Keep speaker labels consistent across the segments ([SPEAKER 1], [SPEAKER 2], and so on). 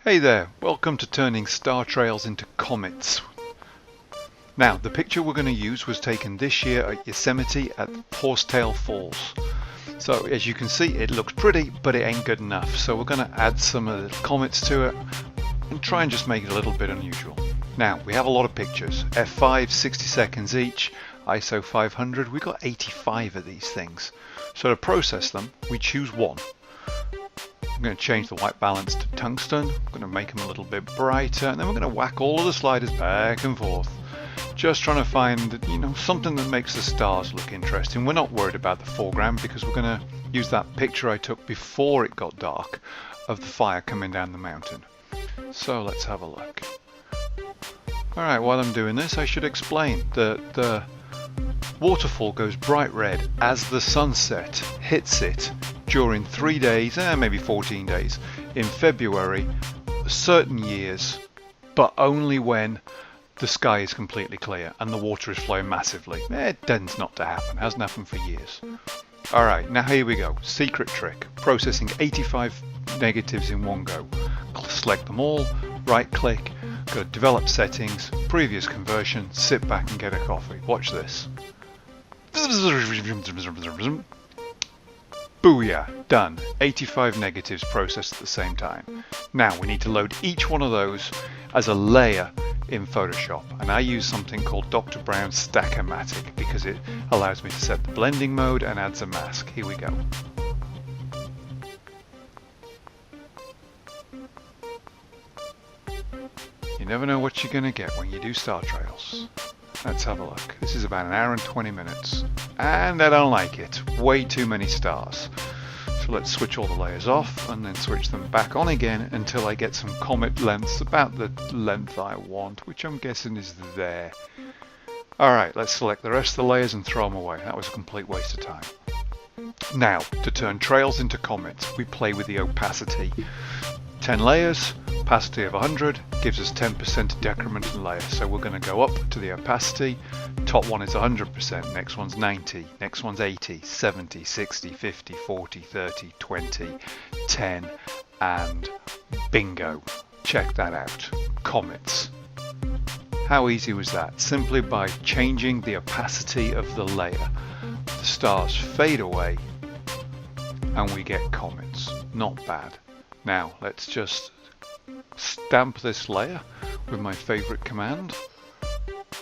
[SPEAKER 1] Hey there, welcome to turning star trails into comets. Now, the picture we're going to use was taken this year at Yosemite at Horsetail Falls. So as you can see, it looks pretty, but it ain't good enough. So we're going to add some of the comets to it and try and just make it a little bit unusual. Now, we have a lot of pictures. F5, 60 seconds each, ISO 500. We've got 85 of these things. So to process them, we choose one. I'm going to change the white balance to tungsten. I'm going to make them a little bit brighter, and then we're going to whack all of the sliders back and forth. Just trying to find, something that makes the stars look interesting. We're not worried about the foreground because we're going to use that picture I took before it got dark of the fire coming down the mountain. So let's have a look. Alright, while I'm doing this, I should explain that the waterfall goes bright red as the sunset hits it during 3 days, maybe 14 days, in February, certain years, but only when the sky is completely clear and the water is flowing massively. It tends not to happen, hasn't happened for years. Alright, now here we go. Secret trick. Processing 85 negatives in one go. Select them all, right click, go to develop settings, previous conversion, sit back and get a coffee. Watch this. Booyah! Done. 85 negatives processed at the same time. Now we need to load each one of those as a layer in Photoshop, and I use something called Dr. Brown's Stack-O-Matic because it allows me to set the blending mode and adds a mask. Here we go. You never know what you're going to get when you do star trails. Let's have a look. This is about 1 hour and 20 minutes. And I don't like it. Way too many stars. So let's switch all the layers off and then switch them back on again until I get some comet lengths about the length I want, which I'm guessing is there. Alright, let's select the rest of the layers and throw them away. That was a complete waste of time. Now, to turn trails into comets, we play with the opacity. 10 layers, opacity of 100 gives us 10% decrement in layer. So we're going to go up to the opacity. Top one is 100%, next one's 90, next one's 80, 70, 60, 50, 40, 30, 20, 10, and bingo. Check that out. Comets. How easy was that? Simply by changing the opacity of the layer. The stars fade away and we get comets. Not bad. Now let's just stamp this layer with my favorite command.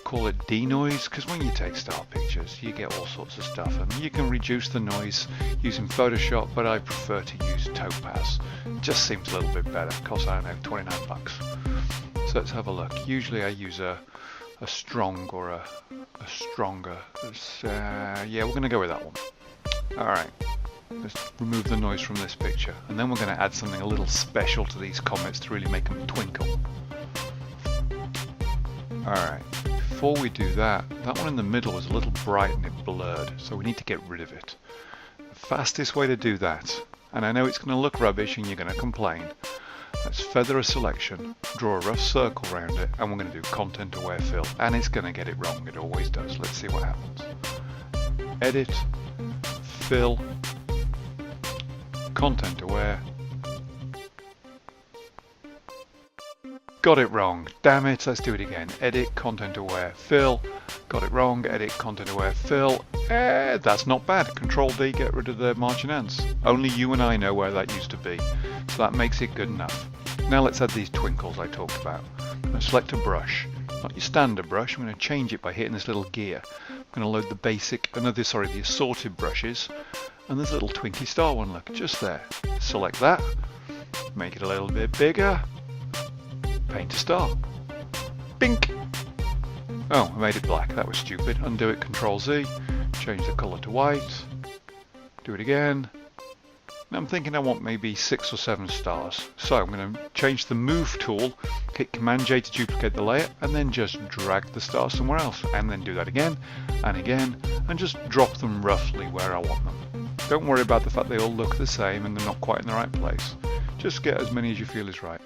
[SPEAKER 1] Call it denoise, because when you take star pictures you get all sorts of stuff, and you can reduce the noise using Photoshop, but I prefer to use Topaz. It just seems a little bit better. Costs, I don't know, 29 bucks. So let's have a look. Usually I use a strong or a stronger. Yeah, we're going to go with that one. Alright. Let's remove the noise from this picture, and then we're going to add something a little special to these comets to really make them twinkle. Alright, before we do that, that one in the middle was a little bright and it blurred, so we need to get rid of it. The fastest way to do that, and I know it's going to look rubbish and you're going to complain, let's feather a selection, draw a rough circle around it, and we're going to do content aware fill, and it's going to get it wrong, it always does. Let's see what happens. Edit, fill, content aware. Got it wrong. Damn it, let's do it again. Edit, content aware, fill. Got it wrong. Edit, content aware, fill. That's not bad. Control D, get rid of the marching ants. Only you and I know where that used to be. So that makes it good enough. Now let's add these twinkles I talked about. I'm going to select a brush. Not your standard brush. I'm going to change it by hitting this little gear. I'm going to load the assorted brushes. And there's a little twinkly star one, look, just there. Select that, make it a little bit bigger, paint a star. Bink! Oh, I made it black, that was stupid. Undo it, Control Z, change the colour to white, do it again. Now I'm thinking I want maybe 6 or 7 stars. So I'm going to change the Move tool, hit Command J to duplicate the layer, and then just drag the star somewhere else. And then do that again, and just drop them roughly where I want them. Don't worry about the fact they all look the same and they're not quite in the right place. Just get as many as you feel is right.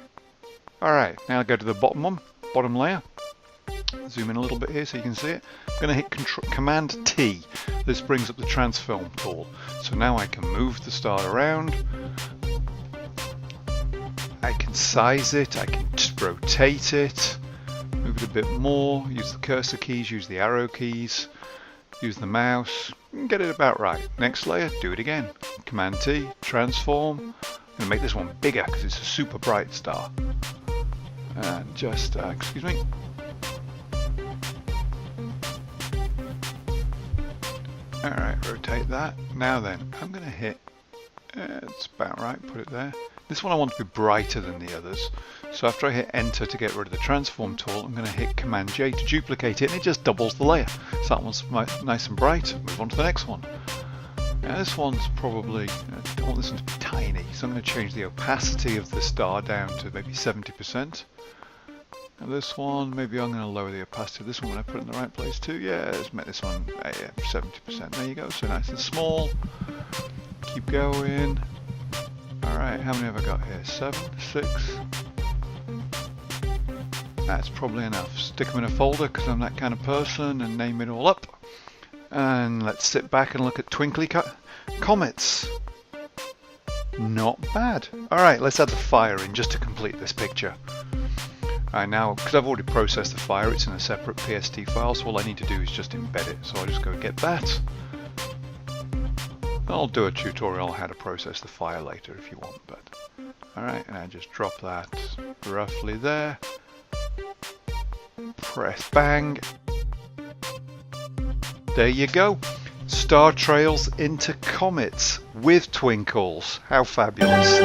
[SPEAKER 1] Alright, now go to the bottom layer. Zoom in a little bit here so you can see it. I'm going to hit Command T. This brings up the Transform tool. So now I can move the star around. I can can size it, I can rotate it, move it a bit more, use the cursor keys, use the arrow keys, use the mouse, and get it about right. Next layer, do it again. Command T, transform. I'm going to make this one bigger because it's a super bright star. And just, excuse me. Alright, rotate that. Now then, I'm going to hit, it's about right, put it there. This one I want to be brighter than the others. So after I hit enter to get rid of the transform tool, I'm going to hit Command J to duplicate it, and it just doubles the layer. So that one's nice and bright. Move on to the next one. Now this one's probably, I don't want this one to be tiny, so I'm going to change the opacity of the star down to maybe 70%. And this one, maybe I'm going to lower the opacity of this one when I put it in the right place too. Yeah, let's make this one 70%. There you go, so nice and small. Keep going. Alright, how many have I got here? 7, 6. That's probably enough. Stick them in a folder because I'm that kind of person and name it all up. And let's sit back and look at twinkly comets. Not bad. Alright, let's add the fire in just to complete this picture. Alright, now, because I've already processed the fire, it's in a separate PST file, so all I need to do is just embed it. So I'll just go get that. I'll do a tutorial on how to process the fire later if you want, but alright, and I just drop that roughly there. Press bang. There you go. Star trails into comets with twinkles. How fabulous.